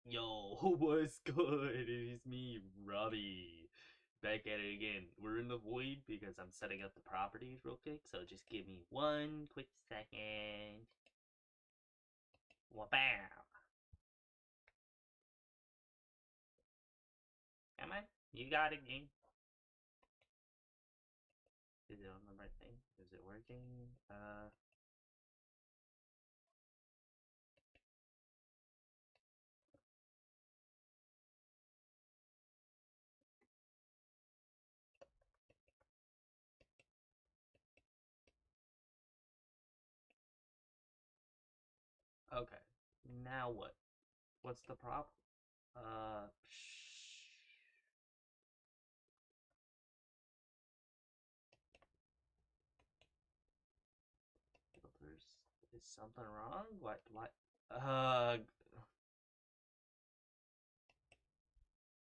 Yo, what's good? It is me, Robbie. Back at it again. We're in the void because I'm setting up the properties real quick, so just give me one quick second. Wabow. Come on, you got it, game. Is it on the right thing? Is it working? Okay. Now what? What's the problem? Psh. Filters. Is something wrong? What? Uh,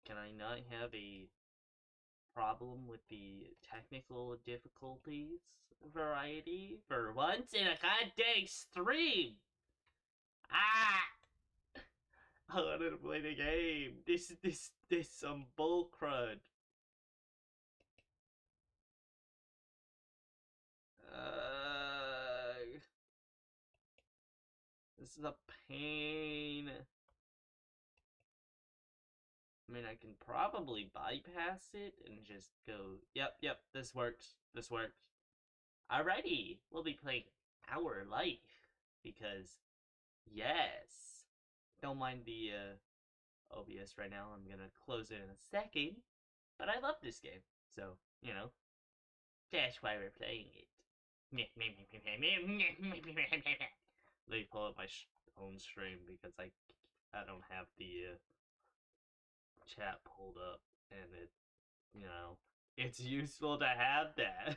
can I not have a problem with the technical difficulties variety for once in a goddamn stream? Ah! I wanted to play the game. This some bull crud. This is a pain. I mean, I can probably bypass it and just go, yep, this works. This works. Alrighty, we'll be playing Our Life. Because, yes. Don't mind the OBS right now. I'm gonna close it in a second. But I love this game. So, that's why we're playing it. Let me pull up my own stream because I don't have the chat pulled up, and it's useful to have that.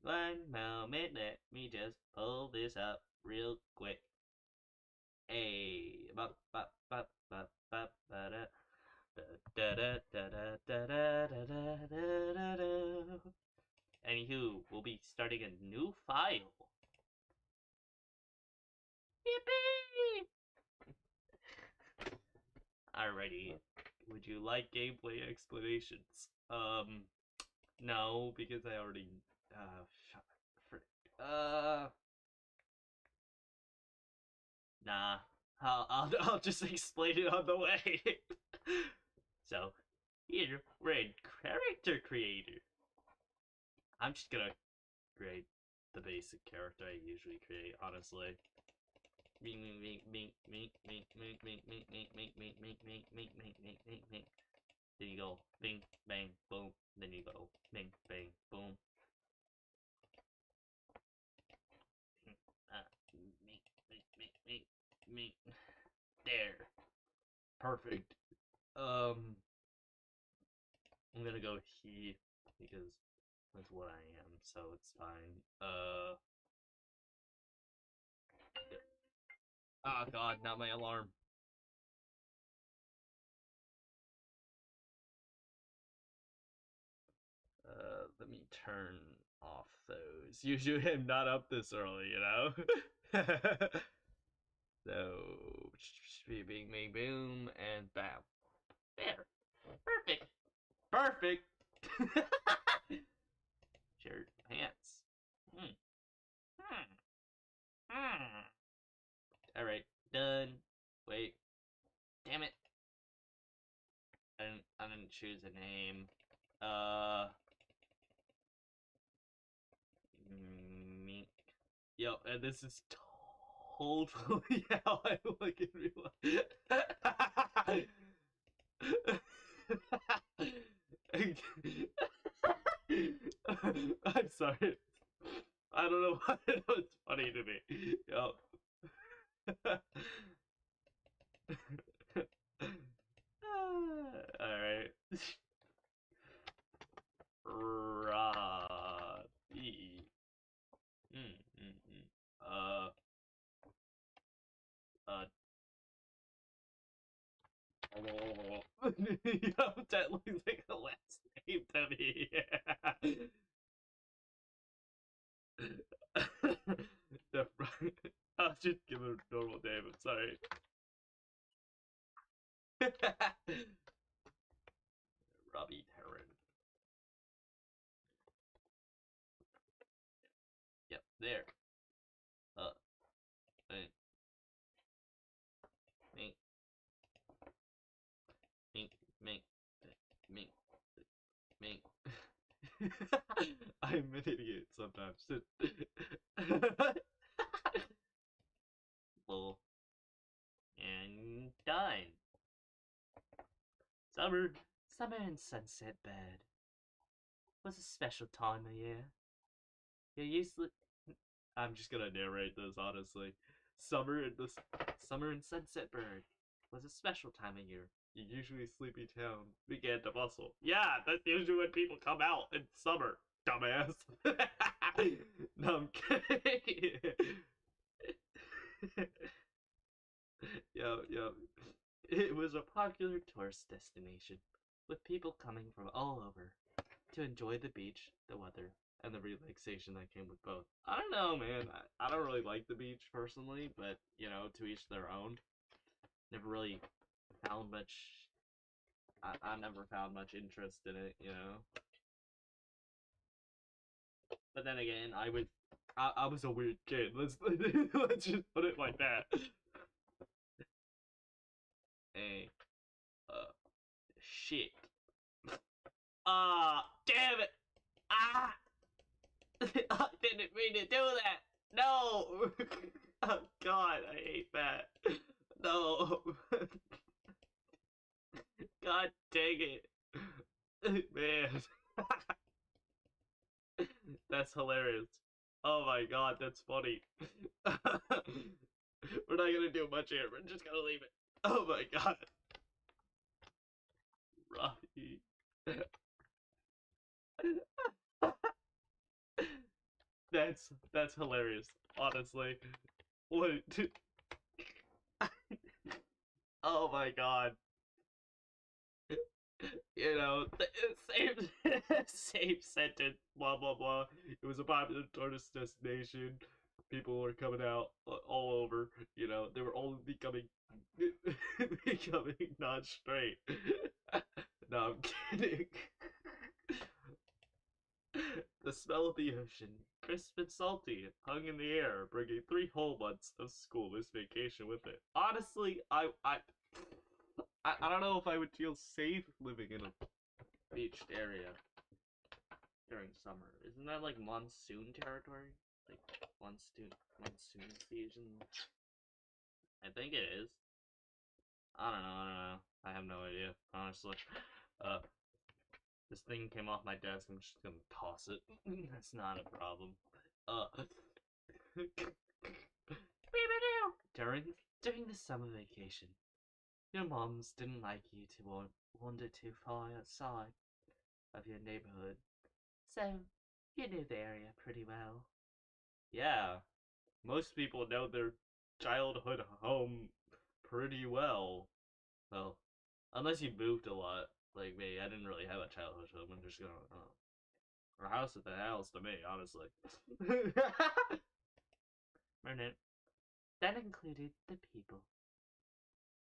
One moment, let me just pull this up real quick. Hey, Anywho, we'll be starting a new file. Yippee! Alrighty. Would you like gameplay explanations? No, because I already, nah. I'll just explain it on the way. So, here, we're in Character Creator. I'm just gonna create the basic character I usually create, honestly. Then you go bing, bang, boom. Then you go bing, bang, boom. Me. There. Perfect. I'm gonna go he because that's what I am, so it's fine. Oh god, not my alarm. Let me turn off those. Usually I'm not up this early, So, bing, bing, boom, and bam. There. Perfect. Perfect. Shirt, pants. Alright, done. Wait. Damn it. I didn't choose a name. Mink. Yo, and this is totally how I look in real life. I'm sorry. I don't know why it was funny to me. Yo. Alright. Robbie. Uh, uh, that looks like a last name to me. The just give it a normal name. I'm sorry. Robbie Terran. Yep, there. Mink, mink, mink, mink, mink, mink. I'm an idiot sometimes. Lol. And done. Summer. Summer and sunset bed was a special time of year. You usually. I'm just gonna narrate this honestly. Summer and the summer and sunset bird was a special time of year. You usually sleepy town began to bustle. Yeah, that's usually when people come out in summer, dumbass. No, I'm kidding. Yo. It was a popular tourist destination, with people coming from all over to enjoy the beach, the weather, and the relaxation that came with both. I don't know, man. I don't really like the beach personally, but you know, to each their own. Never really found much. I never found much interest in it, you know. But then again, I was a weird kid. Let's just put it like that. Hey, shit. Ah, damn it! Ah, I didn't mean to do that. No. Oh God, I hate that. No. God dang it. Man. That's hilarious. Oh my god, that's funny. We're not gonna do much here. We're just gonna leave it. Oh my god. Robbie. That's hilarious. Honestly. What? Oh my god. You know, same same sentence, blah blah blah. It was a popular tourist destination. People were coming out all over. You know, they were all becoming becoming not straight. No, I'm kidding. The smell of the ocean, crisp and salty, hung in the air, bringing 3 whole months of schoolless vacation with it. Honestly, I don't know if I would feel safe living in a beached area during summer. Isn't that like monsoon territory? Like monsoon season? I think it is. I don't know. I have no idea, honestly. Uh, this thing came off my desk. I'm just gonna toss it. That's not a problem. Uh, during during the summer vacation, your moms didn't like you to wander too far outside of your neighborhood, so you knew the area pretty well. Yeah, most people know their childhood home pretty well. Well, unless you moved a lot, like me. I didn't really have a childhood home. I'm just gonna, our house is the house to me, honestly. Bernard. That included the people.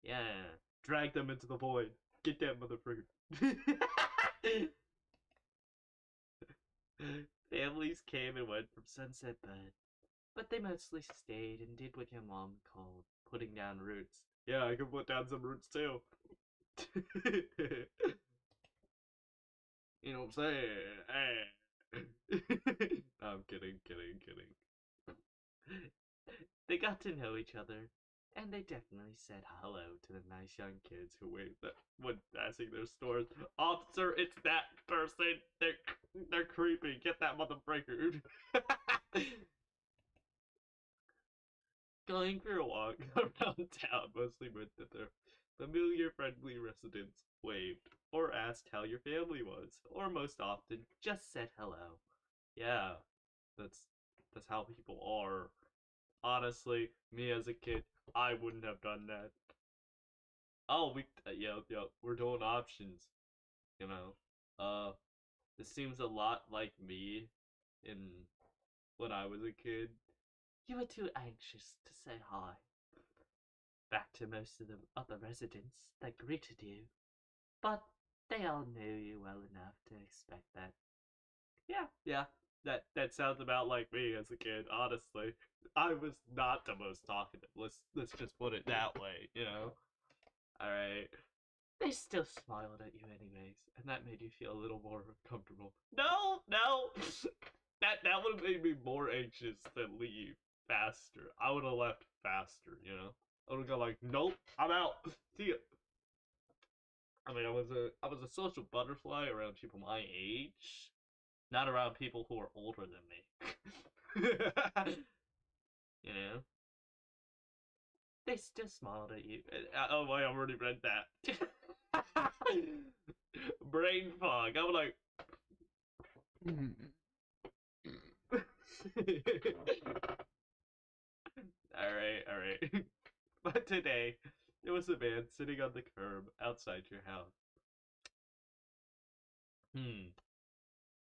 Yeah, drag them into the void. Get that motherfucker. Families came and went from Sunset Bed, but they mostly stayed and did what your mom called putting down roots. Yeah, I can put down some roots too. You know what I'm saying? No, I'm kidding. They got to know each other, and they definitely said hello to the nice young kids who waved that when passing their stores. Officer, it's that person. They're creepy. Get that motherfucker. Going for a walk around town mostly meant that their familiar, friendly residents waved or asked how your family was, or most often just said hello. Yeah, that's that's how people are. Honestly, me as a kid, I wouldn't have done that. Oh, yeah, we're doing options. You know, uh, this seems a lot like me in when I was a kid. You were too anxious to say hi back to most of the other residents that greeted you, but they all knew you well enough to expect that. Yeah, yeah. That sounds about like me as a kid, honestly. I was not the most talkative. Let's just put it that way, you know? Alright. They still smiled at you anyways, and that made you feel a little more comfortable. No, no! That would have made me more anxious to leave faster. I would have left faster, you know? I would have gone like, nope, I'm out. See ya. I mean, I was a social butterfly around people my age, not around people who are older than me. You know? They still smiled at you. Oh, wait, I already read that. Brain fog. I'm like. Alright, alright. But today, there was a man sitting on the curb outside your house. Hmm.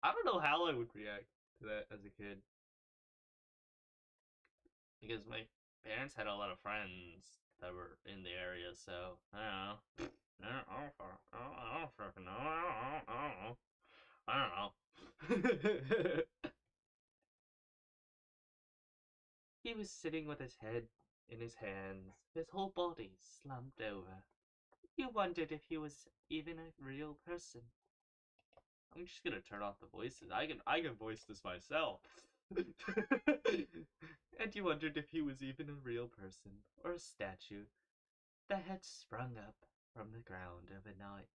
I don't know how I would react to that as a kid. Because my parents had a lot of friends that were in the area, so I don't know. I don't fucking know. I don't know. He was sitting with his head in his hands, his whole body slumped over. You wondered if he was even a real person. I'm just gonna turn off the voices. I can voice this myself. And you wondered if he was even a real person or a statue that had sprung up from the ground overnight.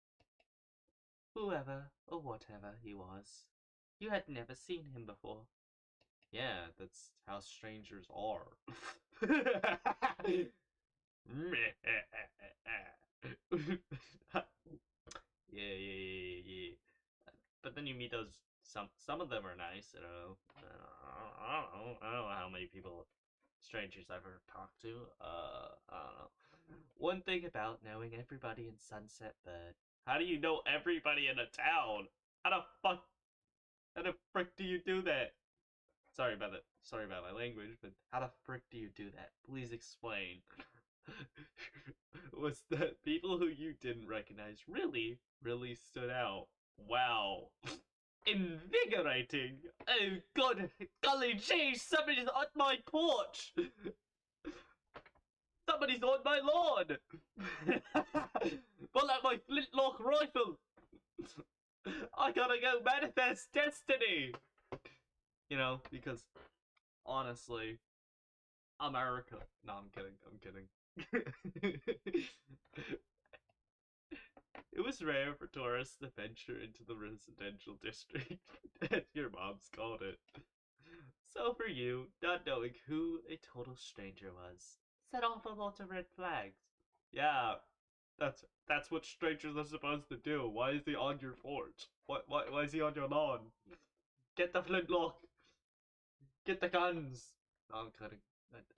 Whoever or whatever he was, you had never seen him before. Yeah, that's how strangers are. Yeah, yeah, yeah, yeah. But then you meet those some of them are nice. I don't know. I don't know how many people strangers I've ever talked to. I don't know. One thing about knowing everybody in Sunset Bird. How do you know everybody in a town? How the fuck? How the frick do you do that? Sorry about that. Sorry about my language, but how the frick do you do that? Please explain. Was that people who you didn't recognize really, really stood out? Wow. Invigorating! Oh god, golly gee, somebody's on my porch! Somebody's on my lawn! Pull out my flintlock rifle! I gotta go manifest destiny! You know, because honestly, America. No, I'm kidding. I'm kidding. It was rare for tourists to venture into the residential district, as your mom's called it. So for you, not knowing who a total stranger was, set off a lot of red flags. Yeah, that's what strangers are supposed to do. Why is he on your porch? Why is he on your lawn? Get the flintlock. Get the guns. No, I'm kidding.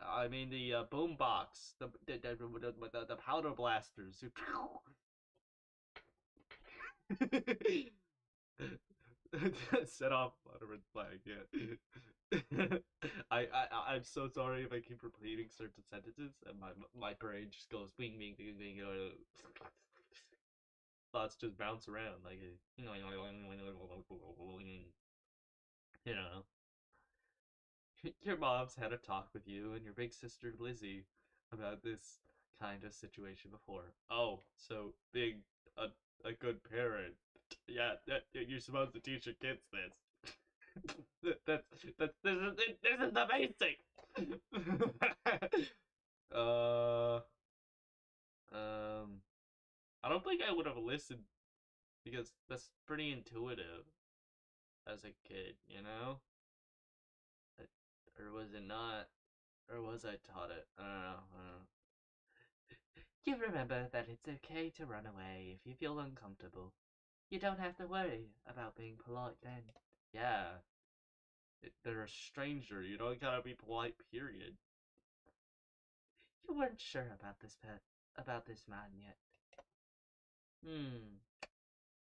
I mean the boom box, the powder blasters. Set off on a red flag. Yeah. I'm so sorry if I keep repeating certain sentences and my brain just goes wing wing wing wing. Thoughts just bounce around like a, you know. Your mom's had a talk with you and your big sister Lizzie about this kind of situation before. Oh, so being a good parent. Yeah, you're supposed to teach your kids this. This is the basic. uh, I don't think I would have listened because that's pretty intuitive as a kid, you know? Or was it not? Or was I taught it? I don't know. I don't know. You remember that it's okay to run away if you feel uncomfortable. You don't have to worry about being polite then. Yeah, they're a stranger. You don't gotta be polite, period. You weren't sure about this man yet. Hmm.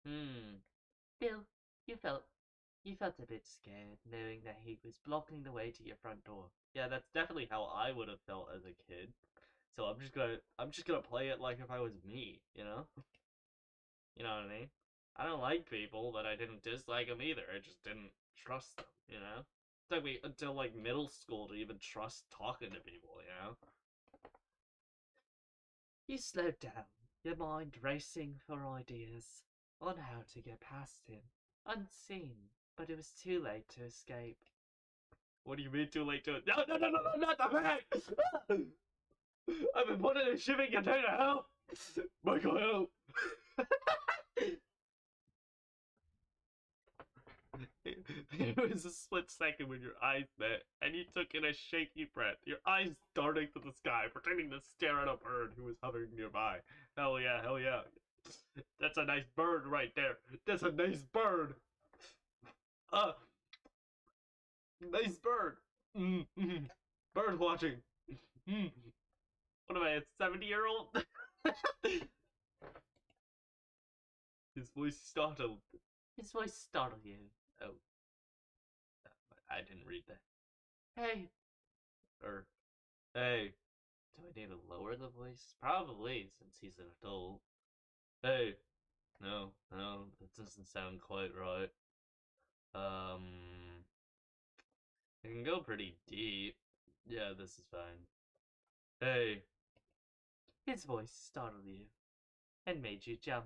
Hmm. Still, you felt You felt a bit scared, knowing that he was blocking the way to your front door. Yeah, that's definitely how I would have felt as a kid. So I'm just gonna play it like if I was me, you know? You know what I mean? I don't like people, but I didn't dislike them either. I just didn't trust them, you know? It took me until like middle school to even trust talking to people, you know? You slowed down, your mind racing for ideas on how to get past him, unseen, but it was too late to escape. What do you mean too late to? No, no, no, no, no, not the bag! I've been put in a shipping container. Help! Michael, help! It was a split second when your eyes met, and you took in a shaky breath, your eyes darting to the sky, pretending to stare at a bird who was hovering nearby. Hell yeah, hell yeah. That's a nice bird right there. That's a nice bird. Uh, nice bird. Bird watching. Mm. What am I, a 70-year-old? His voice startled. His voice startled you. Oh, I didn't read that. Hey. Or, hey. Do I need to lower the voice? Probably, since he's an adult. Hey. No, no, that doesn't sound quite right. Um, it can go pretty deep. Yeah, this is fine. Hey. His voice startled you and made you jump,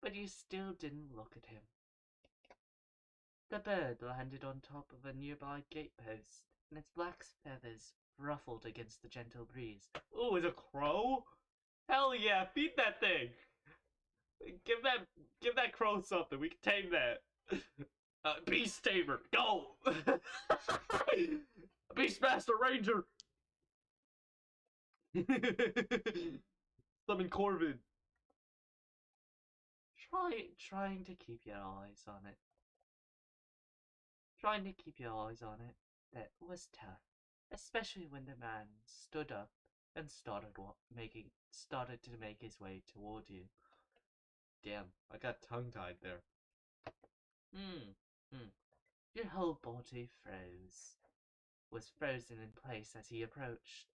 but you still didn't look at him. The bird landed on top of a nearby gatepost, and its black feathers ruffled against the gentle breeze. Ooh, is a crow? Hell yeah, feed that thing! Give that give that crow something. We can tame that. Beast tamer, go! Beastmaster Ranger. Summon Corvid. Trying to keep your eyes on it. Trying to keep your eyes on it. That was tough, especially when the man stood up and started to make his way toward you. Damn, I got tongue-tied there. Hmm. Your whole body was frozen in place as he approached.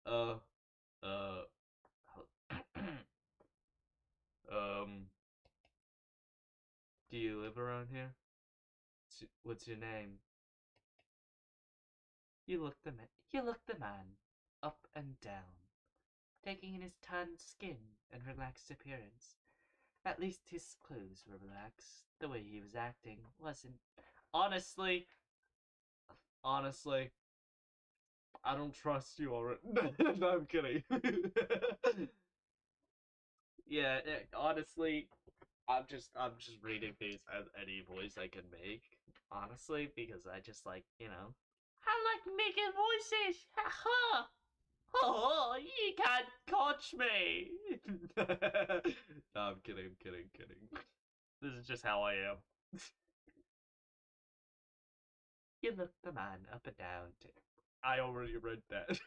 Uh, uh, um, do you live around here? What's your name? You looked the man up and down, taking in his tanned skin and relaxed appearance. At least his clothes were relaxed. The way he was acting wasn't. Honestly, honestly, I don't trust you already. No, I'm kidding. Yeah, honestly, I'm just reading these as any voice I can make. Honestly, because I just like, I like making voices. Ha ha. Oh, you can't catch me. No, I'm kidding. I'm kidding. Kidding. This is just how I am. You looked the man up and down. I already read that.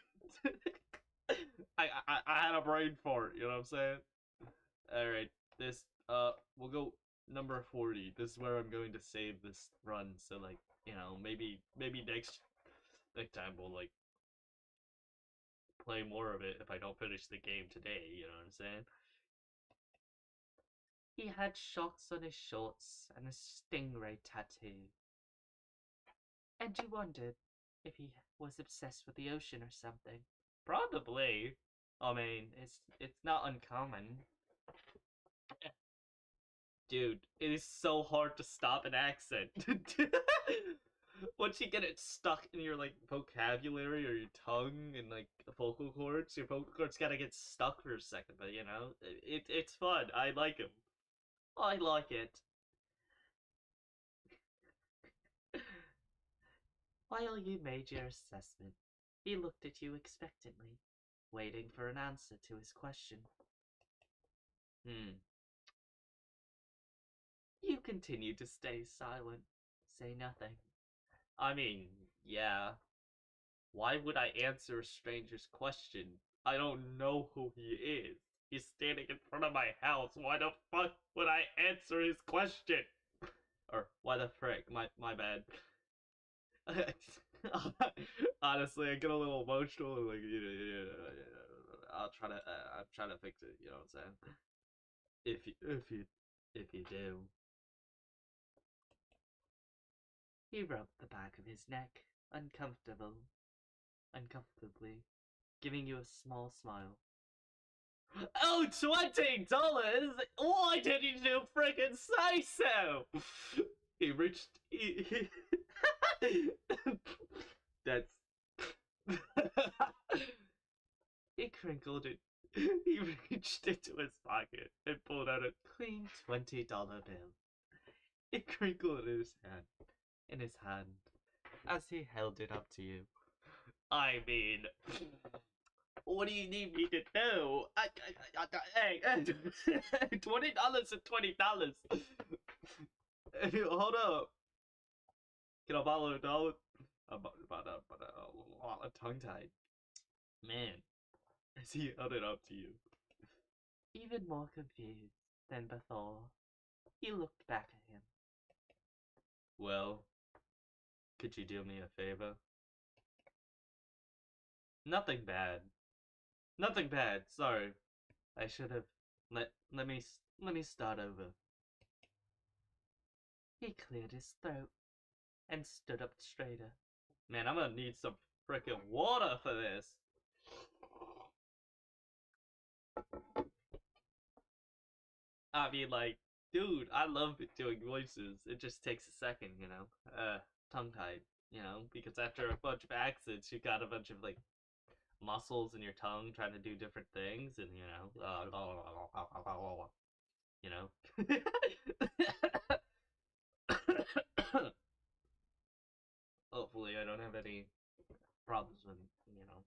I had a brain fart. You know what I'm saying? All right, this we'll go number 40. This is where I'm going to save this run. So like, maybe next time we'll like play more of it if I don't finish the game today. You know what I'm saying? He had shocks on his shorts and a stingray tattoo, and you wondered if he was obsessed with the ocean or something. Probably. I mean, it's not uncommon. Dude, it is so hard to stop an accent. Once you get it stuck in your like vocabulary or your tongue and like vocal cords, your vocal cords gotta get stuck for a second. But it's fun. I like him. I like it. While you made your assessment, he looked at you expectantly, waiting for an answer to his question. Hmm. You continued to stay silent, say nothing. I mean, yeah. Why would I answer a stranger's question? I don't know who he is. He's standing in front of my house. Why the fuck would I answer his question? Or why the frick? My bad. Honestly, I get a little emotional. And like, I'll try to. I'm trying to fix it. You know what I'm saying? If you do, he rubbed the back of his neck, uncomfortably, giving you a small smile. Oh, $20! Why didn't you freaking say so? He reached. That's. He crinkled it. He reached into his pocket and pulled out a clean $20 bill. It crinkled in his hand, as he held it up to you. I mean, what do you need me to do? Hey, $20 and $20. Hold up. Can I borrow $1? I'm tongue-tied. Man, as he held it up to you. Even more confused than before, you looked back at him. Well, could you do me a favor? Nothing bad. Nothing bad. Sorry. I should have let me start over. He cleared his throat and stood up straighter. Man, I'm gonna need some freaking water for this. I mean, like, dude, I love doing voices. It just takes a second, you know. Tongue-tied, you know, because after a bunch of accents, you got a bunch of like muscles in your tongue trying to do different things, and you know. Hopefully, I don't have any problems with, you know.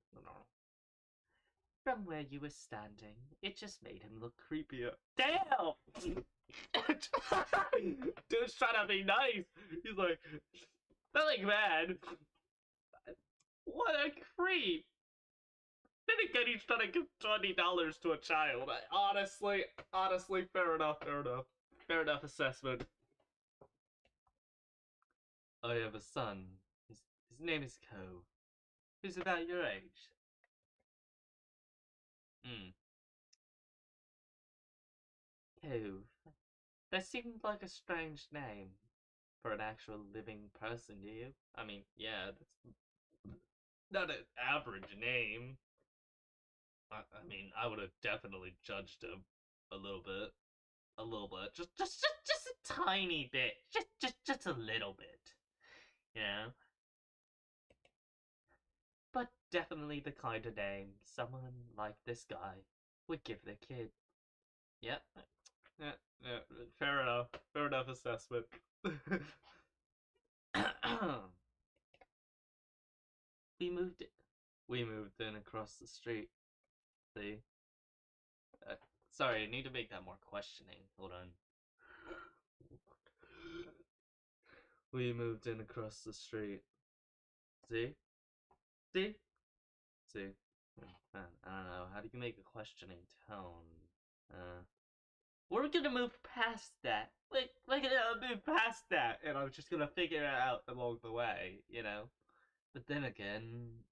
From where you were standing, it just made him look creepier. Damn! Dude's trying to be nice. He's like, nothing bad. What a creep. Then again, he's trying to give $20 to a child. Honestly, fair enough. Fair enough assessment. I have a son. His name is Cove. Who's about your age? Hmm. Cove. That seemed like a strange name for an actual living person to you. I mean, yeah, that's not an average name. I mean, I would have definitely judged him a little bit. A little bit. Just a tiny bit. Just a little bit. You know? But definitely the kind of name someone like this guy would give their kid. Yep. Yeah, yeah, fair enough. Fair enough assessment. we moved it. We moved in across the street. See? Uh, Sorry, I need to make that more questioning. Hold on. We moved in across the street. See? See? See? Man, I don't know. How do you make a questioning tone? We're gonna move past that. We're gonna move past that, and I'm just gonna figure it out along the way, you know? But then again,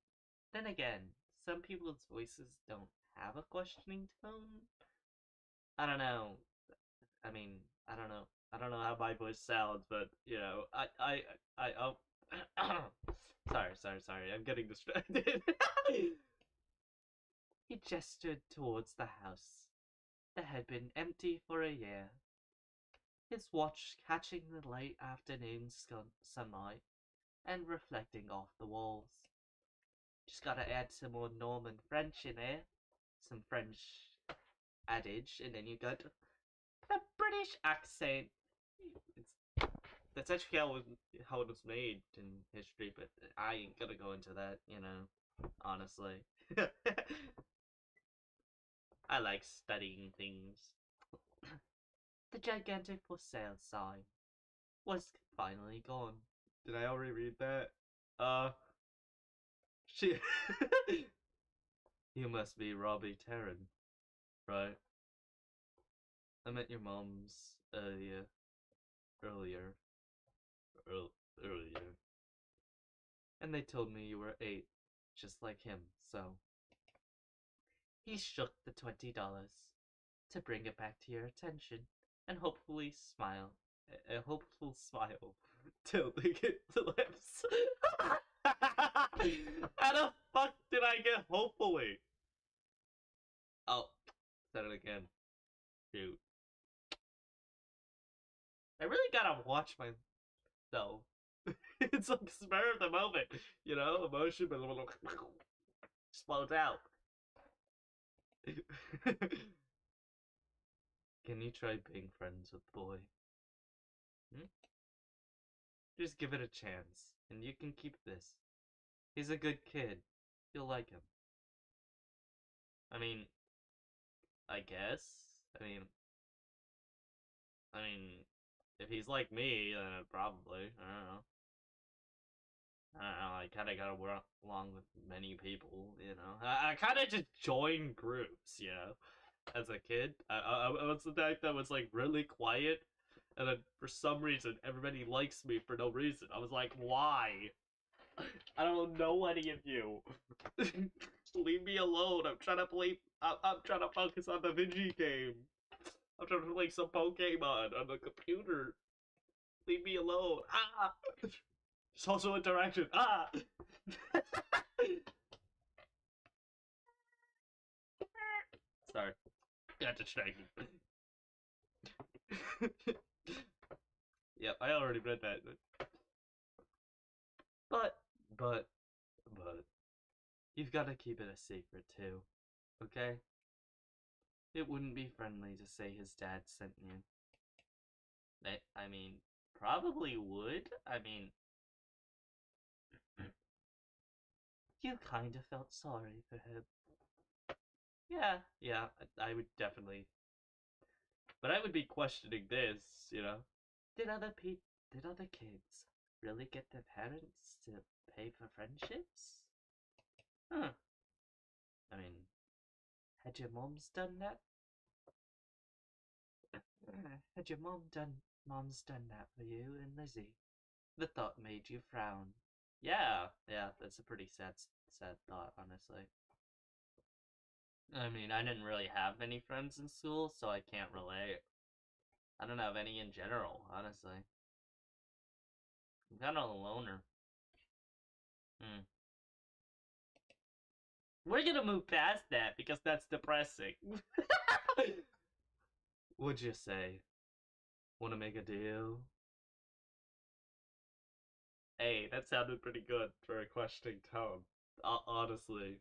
some people's voices don't have a questioning tone. I don't know. I mean, I don't know. I don't know how my voice sounds, but you know, oh, sorry. I'm getting distracted. He gestured towards the house that had been empty for a year, his watch catching the late afternoon sunlight and reflecting off the walls. Just gotta add some more Norman French in there, some French adage, and then you got a British accent. It's, that's actually how it was made in history, but I ain't gonna go into that, you know, honestly. I like studying things. The gigantic for sale sign was finally gone. Did I already read that? She. You must be Robbie Terran, right? I met your mom's earlier. earlier. And they told me you were 8, just like him, so. He shook the $20 to bring it back to your attention and hopefully smile. A hopeful smile tilting its lips. How the fuck did I get hopefully? Oh, said it again. Shoot. I really gotta watch myself. It's like spur of the moment, you know, emotion, but explodes out. Can you try being friends with the boy? Hmm? Just give it a chance, and you can keep this. He's a good kid. You'll like him. I mean, I guess. I mean, I mean, if he's like me, then probably. I don't know. I don't know. I kind of gotta work along with many people, you know. I kind of just join groups, you know. As a kid, I was the type that was like really quiet, and then for some reason everybody likes me for no reason. I was like, why? I don't know any of you. Leave me alone. I'm trying to play. I'm trying to focus on the Vinci game. I'm trying to play some Pokemon on the computer. Leave me alone. Ah! Social interaction. Ah! Sorry. Got distracted. Yep, I already read that. But, but, but, you've got to keep it a secret too, okay? It wouldn't be friendly to say his dad sent you. I mean, probably would. I mean, you kind of felt sorry for him. Yeah, I would definitely. But I would be questioning this, you know? Did did other kids really get their parents to pay for friendships? Huh. I mean, had your mom's done that? Had your mom's done that for you and Lizzie? The thought made you frown. Yeah, that's a pretty sad thought, honestly. I mean, I didn't really have many friends in school, so I can't relate. I don't have any in general, honestly. I'm kind of a loner. Hmm. We're gonna move past that because that's depressing. Would you say? Wanna make a deal? Hey, that sounded pretty good for a questioning tone. Honestly.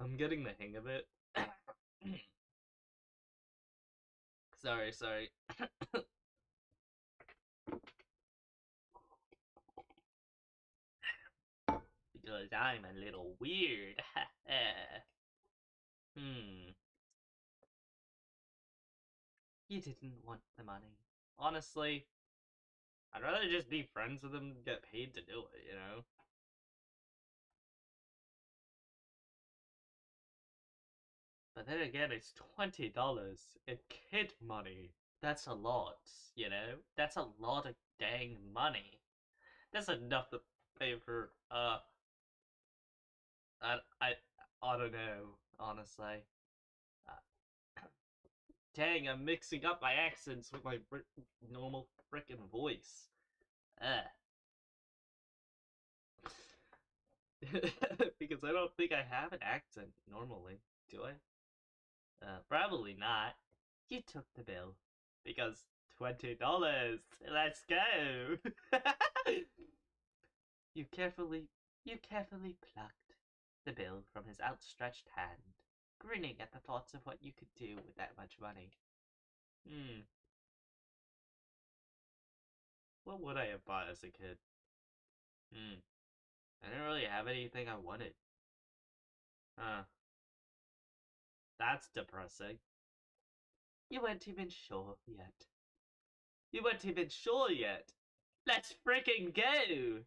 I'm getting the hang of it. Sorry. Because I'm a little weird. Hmm. You didn't want the money. Honestly, I'd rather just be friends with them than get paid to do it, you know? But then again, it's $20 in kid money. That's a lot, you know? That's a lot of dang money. That's enough to pay for, I, I don't know, honestly. Uh, dang, I'm mixing up my accents with my normal frickin' voice. Uh. Because I don't think I have an accent normally, do I? Probably not. You took the bill. Because $20. Let's go. you carefully you carefully plucked the bill from his outstretched hand, grinning at the thoughts of what you could do with that much money. Hmm. What would I have bought as a kid? Hmm. I didn't really have anything I wanted. Huh. That's depressing. You weren't even sure yet. You weren't even sure yet. Let's freaking go!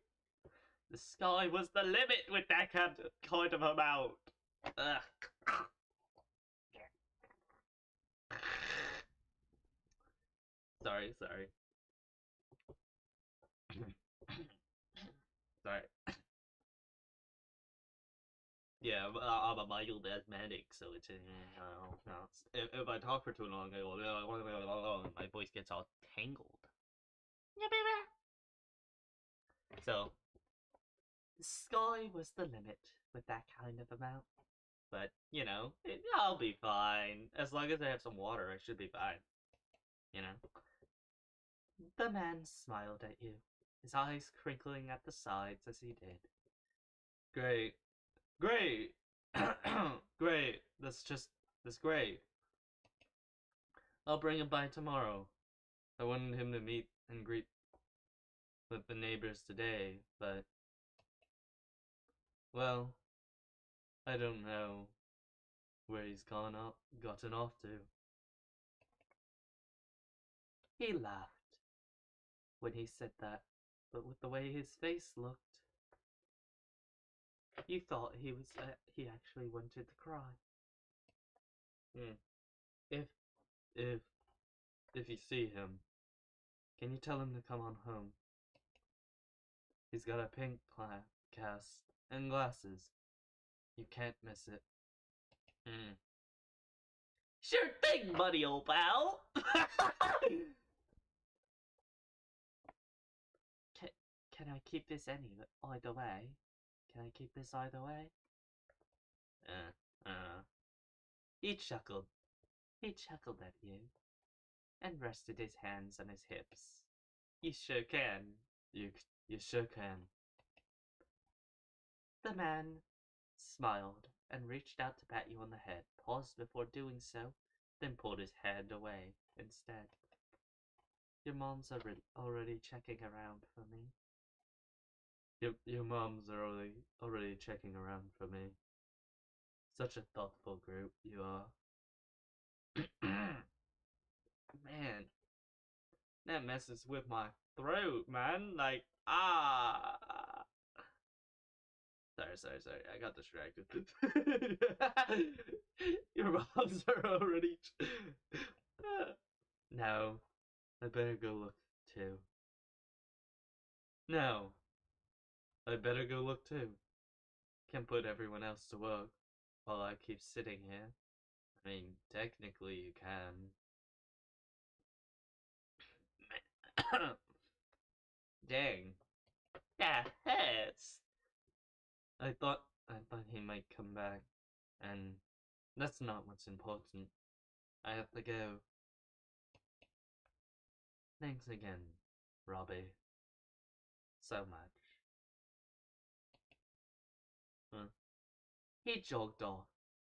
The sky was the limit with that kind of amount. Ugh. Sorry. Sorry. Yeah, I'm a mild asthmatic, so it's if I talk for too long, I go my voice gets all tangled. So the sky was the limit with that kind of amount. But I'll be fine as long as I have some water. I should be fine. You know. The man smiled at you, his eyes crinkling at the sides as he did. Great, great, great. That's great. I'll bring him by tomorrow. I wanted him to meet and greet with the neighbors today, but, well, I don't know where he's gotten off to. He laughed when he said that, but with the way his face looked, you thought he actually wanted to cry. Hmm. If, if, if you see him, can you tell him to come on home? He's got a pink cast and glasses. You can't miss it. Hmm. Sure thing, buddy, old pal. can, can I keep this either way? Can I keep this either way? Uh. He chuckled. He chuckled at you and rested his hands on his hips. You sure can. You sure can. The man smiled and reached out to pat you on the head, paused before doing so, then pulled his hand away instead. Your mom's already checking around for me. Your mom's already checking around for me. Such a thoughtful group you are. Man, that messes with my throat, man. Like, ah. Sorry. I got distracted. Your moms are already. No, I better go look too. No, I better go look too. Can't put everyone else to work while I keep sitting here. I mean, technically you can. Dang. Yeah, hurts. I thought he might come back, and that's not what's important. I have to go. Thanks again, Robbie. So much. Huh. He jogged off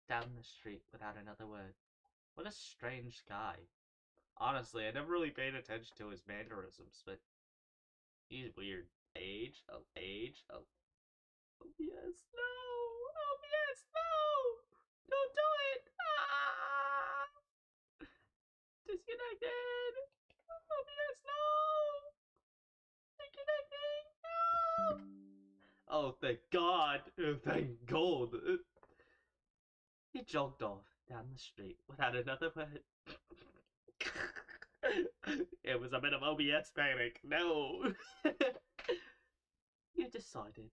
down the street without another word. What a strange guy. Honestly, I never really paid attention to his mannerisms, but he's weird. Age, oh yes, no, oh yes, no, don't do it. Ah, disconnected. Oh yes, no, disconnecting. No. Oh, thank God. Thank God. He jogged off down the street without another word. It was a bit of OBS panic. No. You decided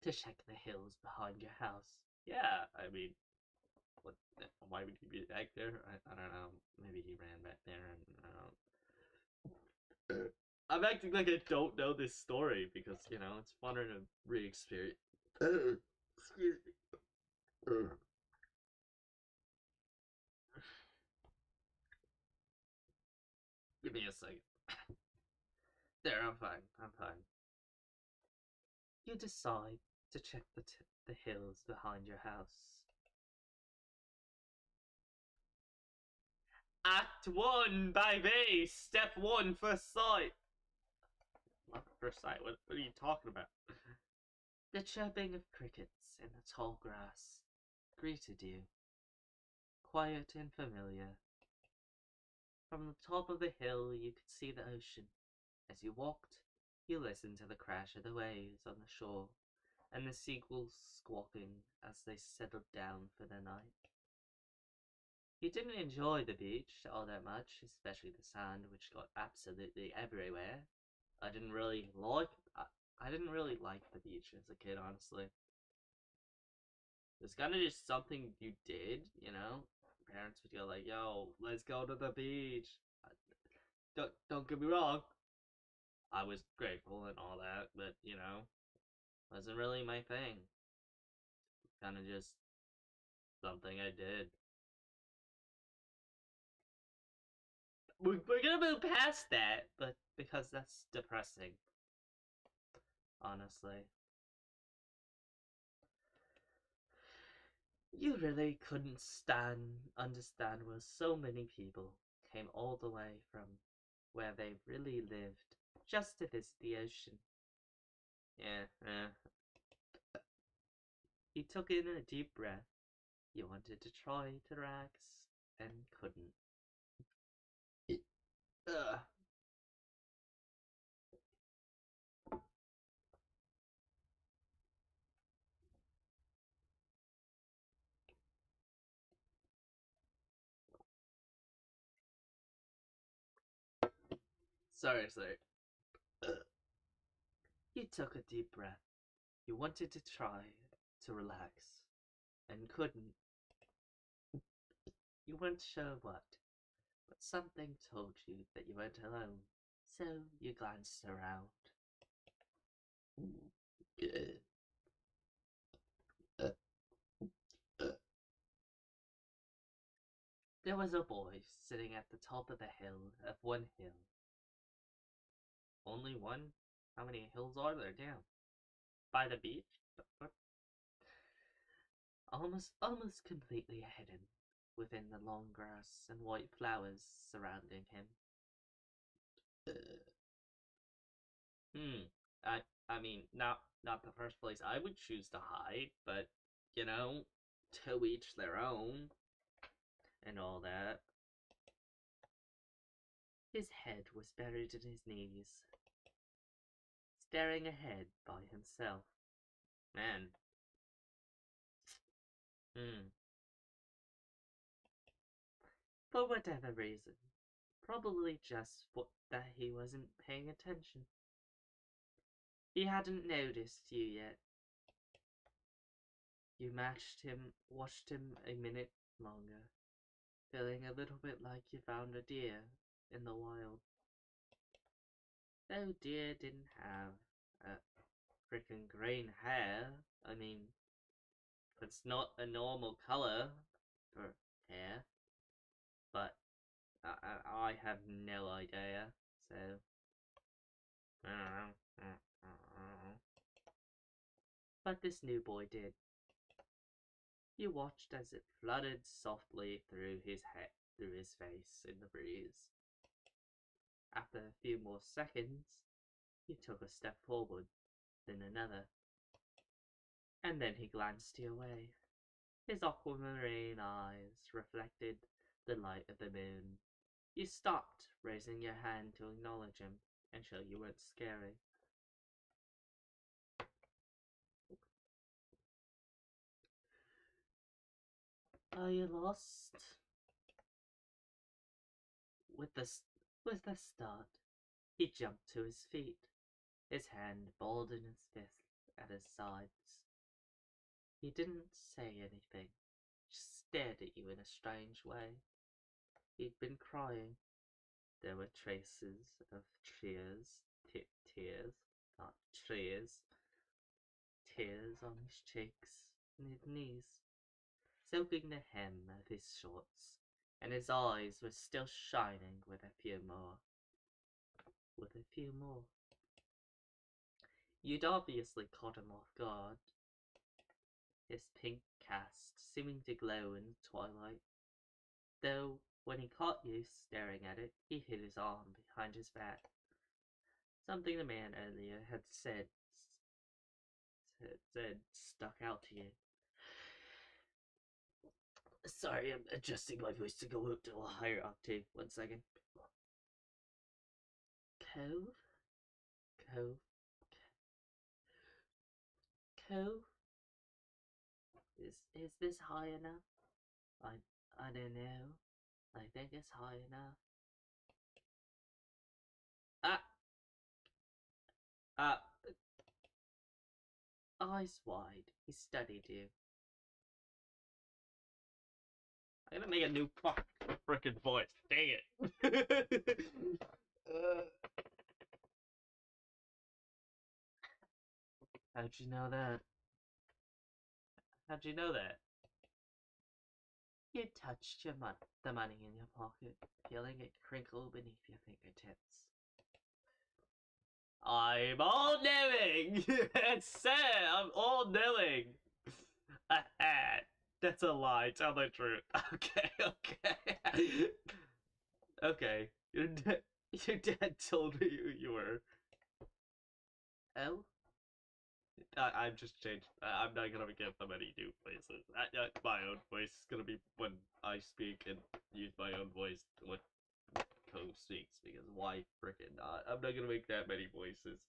to check the hills behind your house. Yeah, I mean, what? Why would he be back there? I don't know. Maybe he ran back there, and I don't know. I'm acting like I don't know this story because it's funner to re-experience. Excuse me. Give me a second. There, I'm fine. I'm fine. You decide to check the hills behind your house. Act 1, baby! Step 1, first sight! What first sight? What are you talking about? The chirping of crickets in the tall grass greeted you, quiet and familiar. From the top of the hill you could see the ocean. As you walked, you listened to the crash of the waves on the shore and the seagulls squawking as they settled down for the night. You didn't enjoy the beach all that much, especially the sand, which got absolutely everywhere. I didn't really like. I didn't really like the beach as a kid, honestly. It's kind of just something you did, you know? Parents would go like, yo, let's go to the beach. Don't get me wrong. I was grateful and all that, but, you know, wasn't really my thing. Kind of just something I did. We're gonna move past that, but because that's depressing, honestly. You really couldn't understand where so many people came all the way from where they really lived just to visit the ocean. Yeah, He took in a deep breath. He wanted to try to relax and couldn't. Ugh. Sorry. Ugh. He took a deep breath. He wanted to try to relax and couldn't. You weren't sure what, but something told you that you weren't alone. So you glanced around. There was a boy sitting at the top of the hill of one hill. Only one? How many hills are there? Damn. By the beach? Almost completely hidden within the long grass and white flowers surrounding him. Hmm. I mean, not the first place I would choose to hide, but you know, to each their own and all that. His head was buried in his knees, staring ahead by himself. Man. Hmm. For whatever reason. Probably just that he wasn't paying attention. He hadn't noticed you yet. You watched him a minute longer, feeling a little bit like you found a deer in the wild. Though deer didn't have a freaking green hair, I mean, it's not a normal color for hair, but I have no idea, so I don't know. But this new boy did. You watched as it fluttered softly through his face in the breeze. After a few more seconds, he took a step forward, then another, and then he glanced your way. His aquamarine eyes reflected the light of the moon. You stopped, raising your hand to acknowledge him and show you weren't scary. Are you lost? With the, with the start, he jumped to his feet, his hand balled in his fist at his sides. He didn't say anything, just stared at you in a strange way. He'd been crying. There were traces of tears, not tears, tears on his cheeks and his knees, soaking the hem of his shorts, and his eyes were still shining with a few more. With a few more. You'd obviously caught him off guard, his pink cast seeming to glow in the twilight, though when he caught you staring at it, he hid his arm behind his back. Something the man earlier had said stuck out to you. Sorry, I'm adjusting my voice to go up to a higher octave. 1 second. Cove? Cove? Cove? Is this high enough? I don't know. I think it's high enough. Ah! Ah! Eyes wide, he studied you. I'm gonna make a new frickin' voice. Dang it. uh, how'd you know that? How'd you know that? You touched the money in your pocket, feeling it crinkle beneath your fingertips. I'm all knowing! It's said I'm all knowing! That's a lie, tell the truth. Okay, okay. Okay, your dad told me who you were. Oh? I'm just changed. I'm not gonna give them any new voices. My own voice is gonna be when I speak and use my own voice when Co speaks, because why frickin' not? I'm not gonna make that many voices.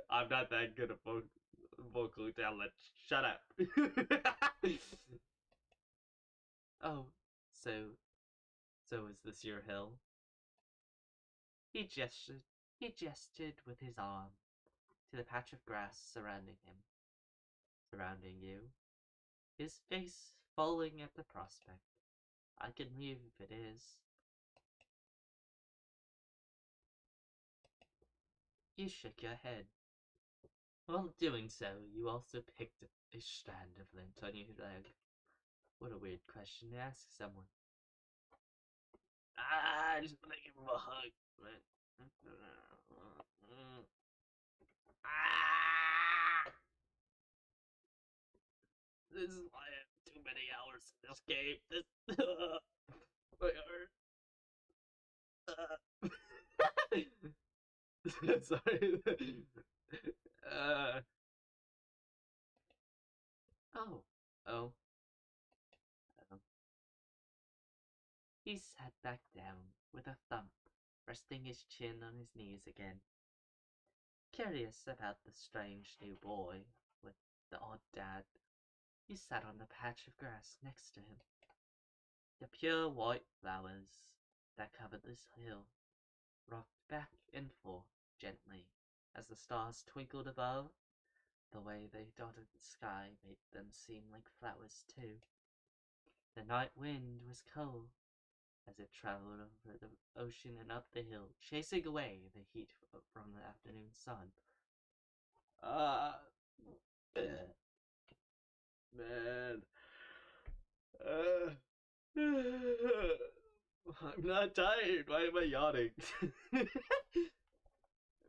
I'm not that good at vocal talent. Shut up. Oh, so is this your hill? He gestured. He gestured with his arm to the patch of grass surrounding him, surrounding you. His face falling at the prospect. I can leave if it is. You shook your head. While doing so, you also picked up a strand of lint on your leg. What a weird question to ask someone. I just want to give him a hug. Ah! This is why I have too many hours in this game. This my heart. Sorry. uh. Oh. Oh. Um. He sat back down with a thump, resting his chin on his knees again. Curious about the strange new boy with the odd dad, he sat on the patch of grass next to him. The pure white flowers that covered this hill rocked back and forth gently as the stars twinkled above. The way they dotted the sky made them seem like flowers too. The night wind was cold as it traveled over the ocean and up the hill, chasing away the heat from the afternoon sun. Ah, man. Uh, I'm not tired. Why am I yawning? Maybe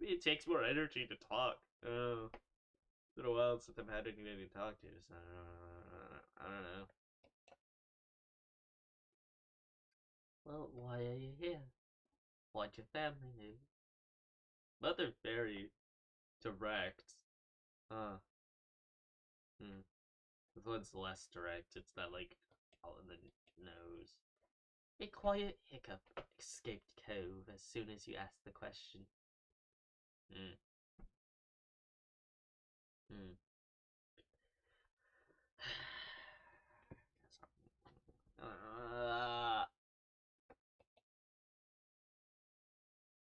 it takes more energy to talk. Oh, it's been a while since I've had anybody to talk to, so I don't know. Well, why are you here? Why'd your family move? Mother very direct. Huh. Hmm. This one's less direct. It's not like all in the nose. A quiet hiccup escaped Cove as soon as you asked the question. Hmm. Hmm.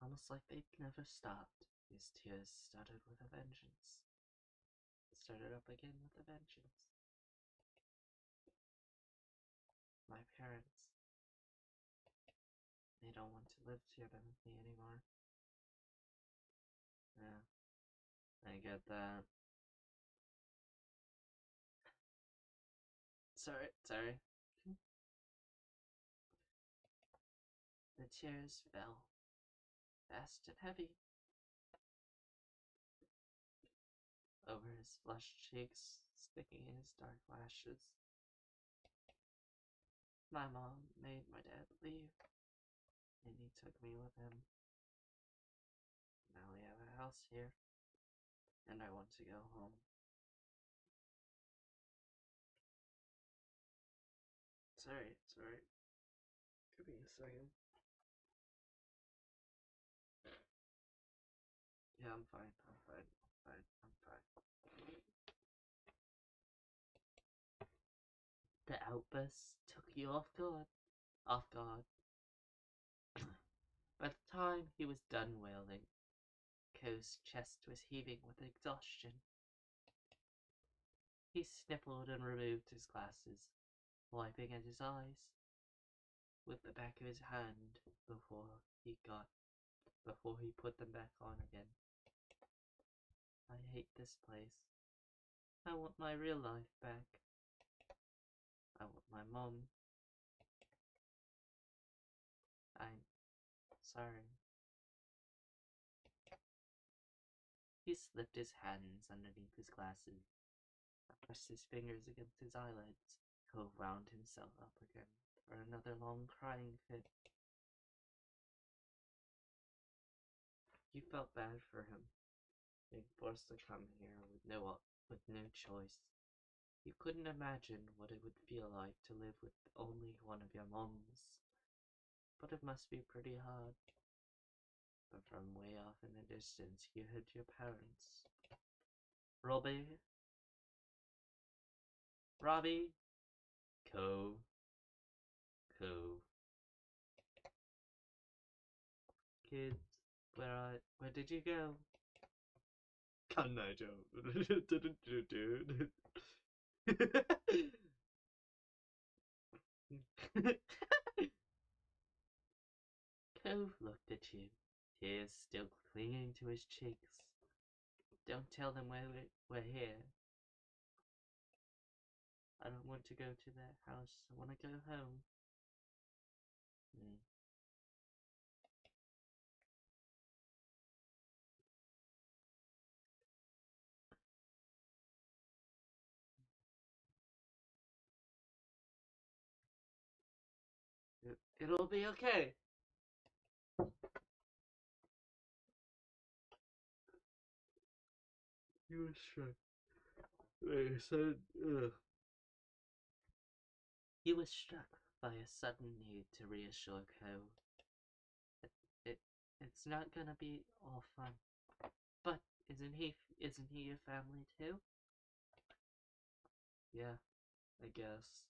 Almost like they'd never stopped. His tears started with a vengeance. Started up again with a vengeance. My parents, they don't want to live together with me anymore. Yeah, I get that. Sorry. The tears fell, fast and heavy, over his flushed cheeks, sticking in his dark lashes. My mom made my dad leave, and he took me with him. Now we have a house here, and I want to go home. Sorry. Give me a second. Yeah, I'm fine. The outburst took you off guard. Off guard. By the time he was done wailing, Ko's chest was heaving with exhaustion. He sniffled and removed his glasses, wiping at his eyes with the back of his hand before he put them back on again. I hate this place. I want my real life back. I want my mom. I'm sorry. He slipped his hands underneath his glasses and pressed his fingers against his eyelids. Cove wound himself up again for another long crying fit. You felt bad for him, being forced to come here with no choice. You couldn't imagine what it would feel like to live with only one of your moms, but it must be pretty hard. But from way off in the distance, you heard your parents. Robbie, Robbie, Co, Co. Kids, where did you go? Kannajo. Cove looked at you, tears still clinging to his cheeks. Don't tell them we're here. I don't want to go to their house. I want to go home. Mm. It'll be okay. You were struck. They said, ugh. He was struck by a sudden need to reassure Co. It, it, it's not gonna be all fun. But isn't he your family too? Yeah, I guess.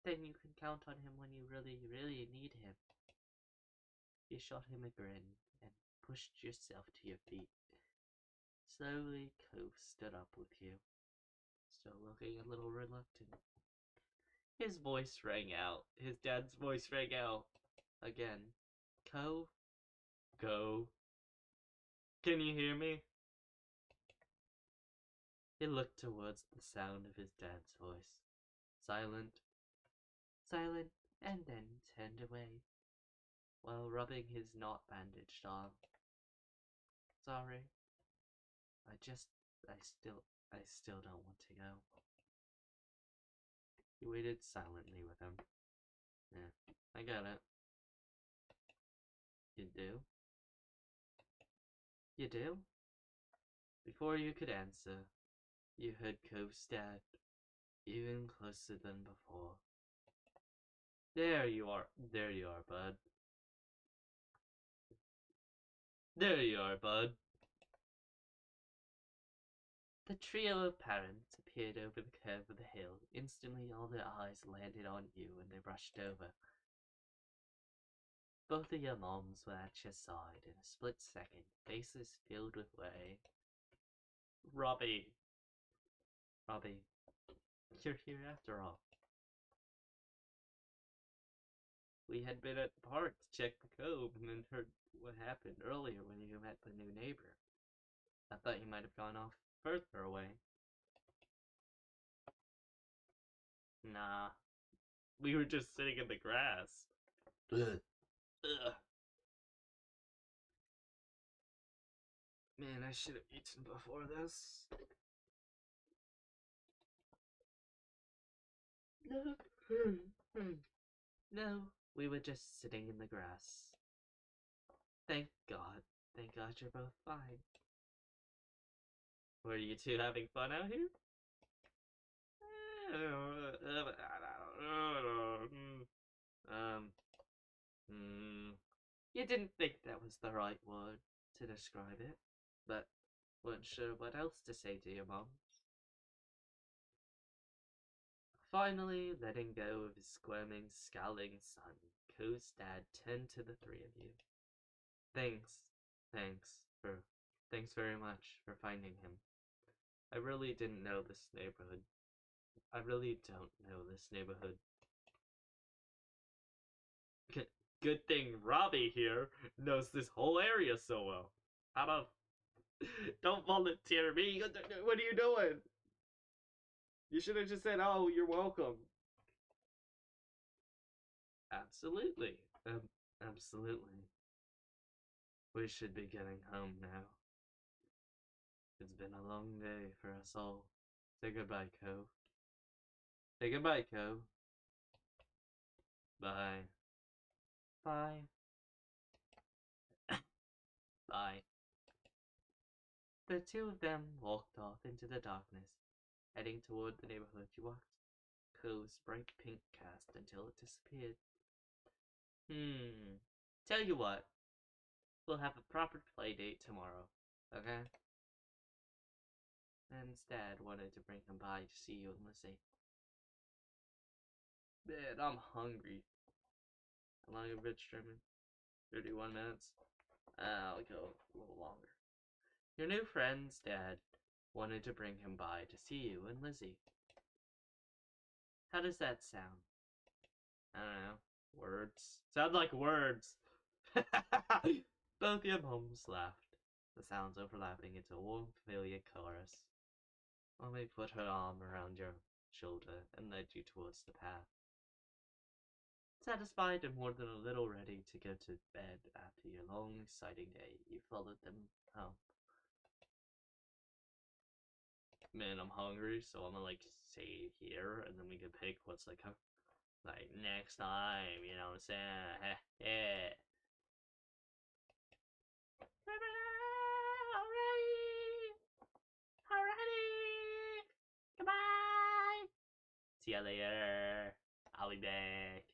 Then you can count on him when you really, really need him. You shot him a grin and pushed yourself to your feet. Slowly, Cove stood up with you, still looking a little reluctant. His voice rang out. His dad's voice rang out again. Cove? Go. Can you hear me? He looked towards the sound of his dad's voice. Silent, silent, and then turned away, while rubbing his not bandaged arm. Sorry. I just, I still don't want to go. He waited silently with him. Yeah, I got it. You do? You do? Before you could answer, you heard Cove's dad, even closer than before. There you are. There you are, bud. There you are, bud. The trio of parents appeared over the curve of the hill. Instantly, all their eyes landed on you and they rushed over. Both of your moms were at your side in a split second, faces filled with worry. Robbie. Robbie, you're here after all. We had been at the park to check the cove and then heard what happened earlier when you met the new neighbor. I thought you might have gone off further away. Nah, we were just sitting in the grass. Ugh. Ugh. Man, I should have eaten before this. No. No, we were just sitting in the grass. Thank God. Thank God you're both fine. Were you two having fun out here? Um, you didn't think that was the right word to describe it, but weren't sure what else to say to your mom. Finally, letting go of his squirming, scowling son, Co's dad turned to the three of you. Thanks, thanks for, thanks very much for finding him. I really didn't know this neighborhood. I really don't know this neighborhood. Good thing Robbie here knows this whole area so well. How about don't volunteer me? What are you doing? You should have just said, "Oh, you're welcome." Absolutely. Absolutely. We should be getting home now. It's been a long day for us all. Say goodbye, Co. Say goodbye, Co. Bye. Bye. Bye. The two of them walked off into the darkness, heading toward the neighborhood. You watched Co's bright pink cast until it disappeared. Tell you what, we'll have a proper play date tomorrow, okay? Ben's dad wanted to bring him by to see you and Lizzie. Man, I'm hungry. How long have we been streaming? 31 minutes? I'll go a little longer. Your new friend's dad wanted to bring him by to see you and Lizzie. How does that sound? I don't know. Words. Sound like words. Both your moms laughed, the sounds overlapping into a warm, familiar chorus. Mommy put her arm around your shoulder and led you towards the path. Satisfied and more than a little ready to go to bed after your long, exciting day, you followed them home. Man, I'm hungry, so I'm gonna like save here, and then we can pick what's like next time. You know what I'm saying? Yeah. Alrighty, alrighty. Goodbye. See ya later. I'll be back.